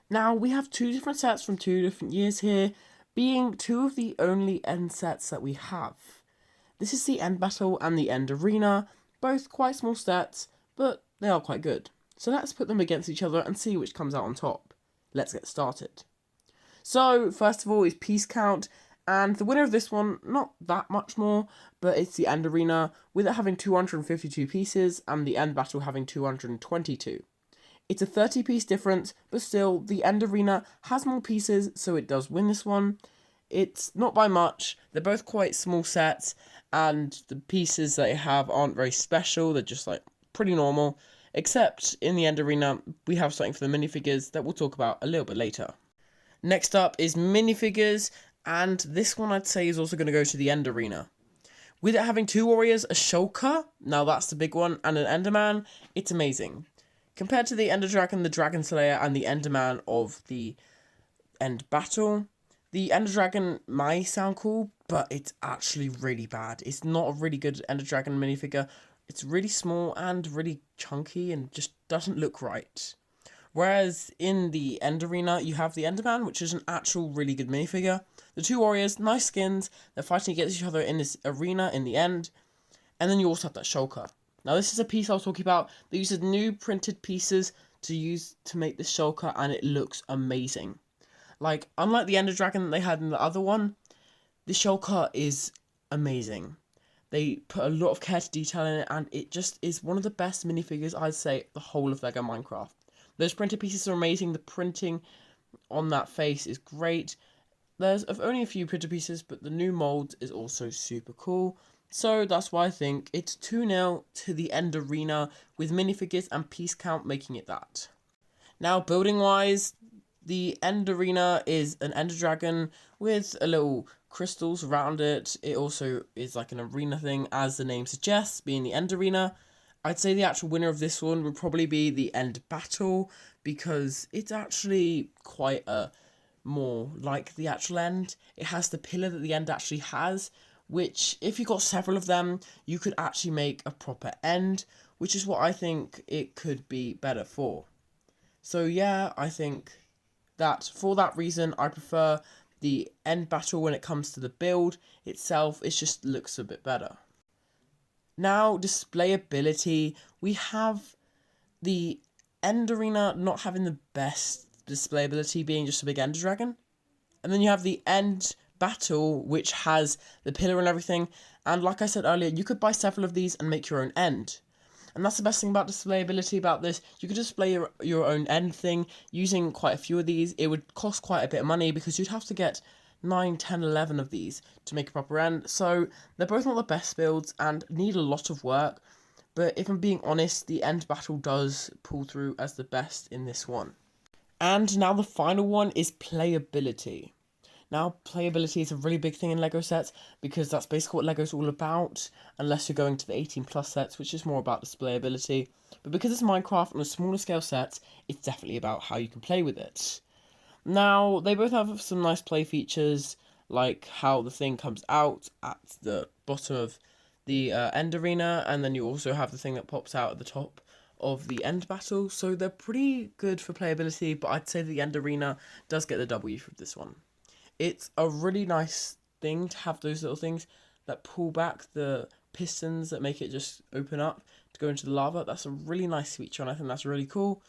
Now, we have two different sets from two different years here, being two of the only end sets that we have. This is the End Battle and the End Arena, both quite small sets, but they are quite good. So let's put them against each other and see which comes out on top. Let's get started. So, first of all is Piece Count, and the winner of this one, not that much more, but it's the End Arena, with it having 252 pieces, and the End Battle having 222. It's a 30-piece difference, but still, the End Arena has more pieces, so it does win this one. It's not by much, they're both quite small sets, and the pieces that they have aren't very special, they're just like pretty normal, except in the End Arena, we have something for the minifigures that we'll talk about a little bit later. Next up is minifigures, and this one I'd say is also going to go to the End Arena. With it having two warriors, a Shulker, now that's the big one, and an Enderman, it's amazing. Compared to the Ender Dragon, the Dragon Slayer, and the Enderman of the End Battle, the Ender Dragon might sound cool, but it's actually really bad. It's not a really good Ender Dragon minifigure. It's really small and really chunky and just doesn't look right. Whereas in the End Arena, you have the Enderman, which is an actual really good minifigure. The two warriors, nice skins, they're fighting against each other in this arena in the end. And then you also have that Shulker. Now this is a piece I was talking about. They use new printed pieces to use to make this Shulker, and it looks amazing. Like, unlike the Ender Dragon that they had in the other one, the Shulker is amazing. They put a lot of care to detail in it, and it just is one of the best minifigures, I'd say, the whole of LEGO Minecraft. Those printed pieces are amazing. The printing on that face is great. There's only a few printed pieces, but the new mold is also super cool. So that's why I think it's 2-0 to the End Arena, with minifigures and piece count making it that. Now, building wise, the End Arena is an Ender Dragon with a little crystals around it. It also is like an arena thing, as the name suggests, being the End Arena. I'd say the actual winner of this one would probably be the End Battle, because it's actually quite a more like the actual end. It has the pillar that the end actually has, which if you got several of them, you could actually make a proper end, which is what I think it could be better for. So yeah, I think that for that reason, I prefer the End Battle when it comes to the build itself. It just looks a bit better. Now, displayability, we have the End Arena not having the best displayability, being just a big Ender Dragon. And then you have the End Battle, which has the pillar and everything. And like I said earlier, you could buy several of these and make your own end. And that's the best thing about displayability about this. You could display your own end thing using quite a few of these. It would cost quite a bit of money because you'd have to get 9, 10, 11 of these to make a proper end. So they're both not the best builds and need a lot of work. But if I'm being honest, the End Battle does pull through as the best in this one. And now the final one is playability. Now, playability is a really big thing in LEGO sets, because that's basically what LEGO's all about, unless you're going to the 18+ sets, which is more about displayability. But because it's Minecraft on a smaller scale set, it's definitely about how you can play with it. Now, they both have some nice play features, like how the thing comes out at the bottom of the End Arena, and then you also have the thing that pops out at the top of the End Battle. So they're pretty good for playability, but I'd say the End Arena does get the W for this one. It's a really nice thing to have those little things that pull back the pistons that make it just open up to go into the lava. That's a really nice feature, and I think that's really cool.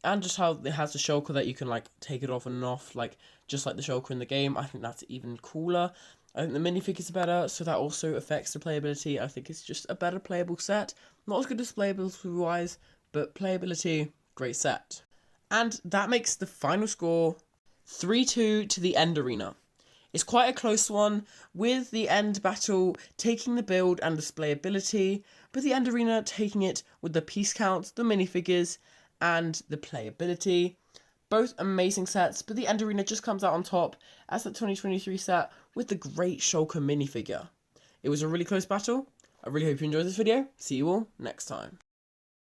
And just how it has the shulker that you can like take it off and off, like just like the shulker in the game. I think that's even cooler. I think the minifigures are better, so that also affects the playability. I think it's just a better playable set. Not as good as playability wise, but playability, great set. And that makes the final score 3-2 to the End Arena. It's quite a close one, with the End Battle taking the build and displayability, but the End Arena taking it with the piece count, the minifigures, and the playability. Both amazing sets, but the End Arena just comes out on top as the 2023 set with the great Shulker minifigure. It was a really close battle. I really hope you enjoyed this video. See you all next time.